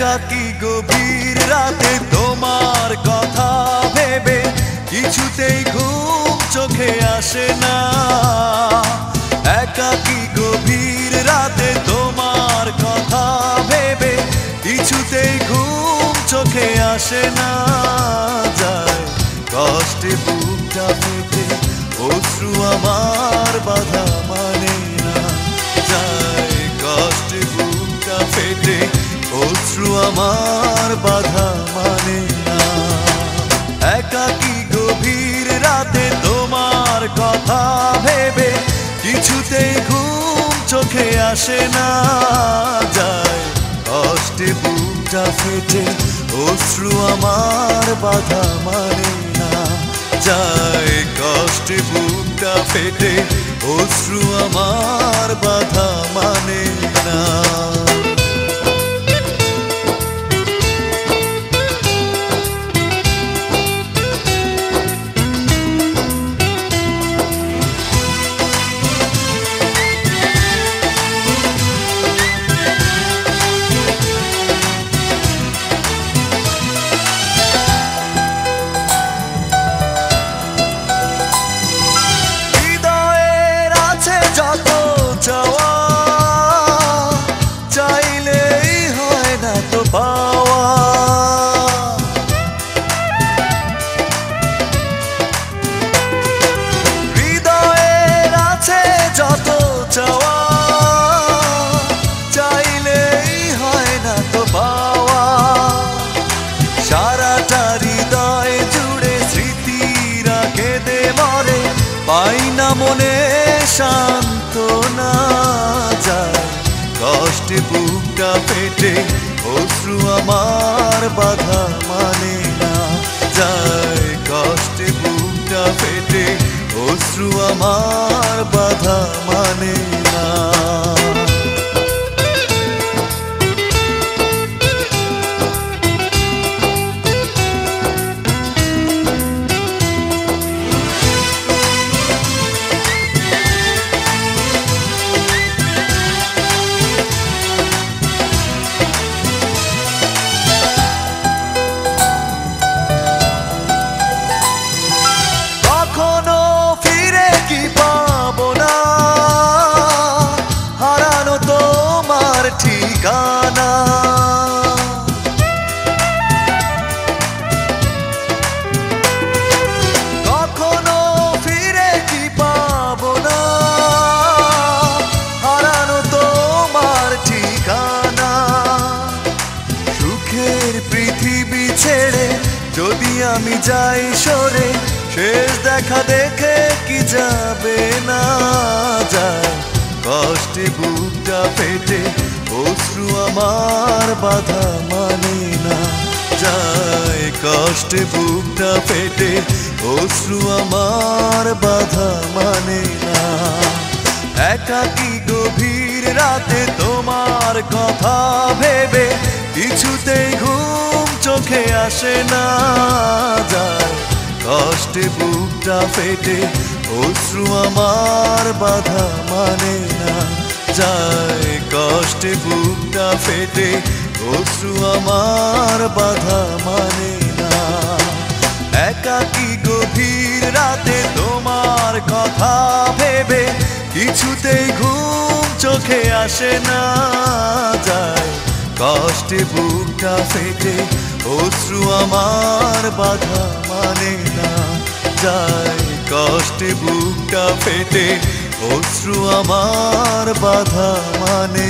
একাকী গভীর রাতে তোমার কথা ভেবে কিছুতেই ঘুম চোখে আসে না। একাকী গভীর রাতে তোমার কথা ভেবে কিছুতেই ঘুম চোখে আসে না। যায় কষ্টে বুকটা ফেটে অশ্রু আমার বাধা মানে না। যায় কষ্টে বুকটা ফেটে অশ্রু আমার বাধা মানে না। একাকী গভীর রাতে তোমার কথা ভেবে কিছুতেই ঘুম চোখে আসে না। যায় কষ্টে বুকটা ফেটে অশ্রু আমার বাধা মানে না। যায় কষ্টে বুকটা ফেটে অশ্রু আমার বাধা মানে না। পাই না মনে সান্ত্বনা। যায় কষ্টে বুকটা ফেটে অশ্রু আমার বাধা মানে না। যায় কষ্টে বুকটা ফেটে অশ্রু আমার বাধা মানে না। ঠিকানা কখনো ফিরে কি পাবো না, হারানো তোমার ঠিকানা। সুখের পৃথিবী ছেড়ে যদি আমি যাই সরে, শেষ দেখা দেখে কি যাবে না। যায় কষ্টে বুকটা ফেটে অশ্রু আমার বাধা মানে না। যায় কষ্টে বুকটা ফেটে অশ্রু আমার বাধা মানে না। একাকী গভীর রাতে তোমার কথা ভেবে কিছুতেই ঘুম চোখে আসে না। যায় কষ্টে বুকটা ফেটে অশ্রু আমার বাধা মানে না। যায় কষ্টে বুকটা ফেটে অশ্রু আমার বাধা মানে না। একাকী গভীর রাতে তোমার কথা ভেবে কিছুতেই ঘুম চোখে আসে না। যায় কষ্টে বুকটা ফেটে অশ্রু আমার বাধা মানে না। যায় কষ্টে বুকটা ফেটে অশ্রু আমার বাধা মানে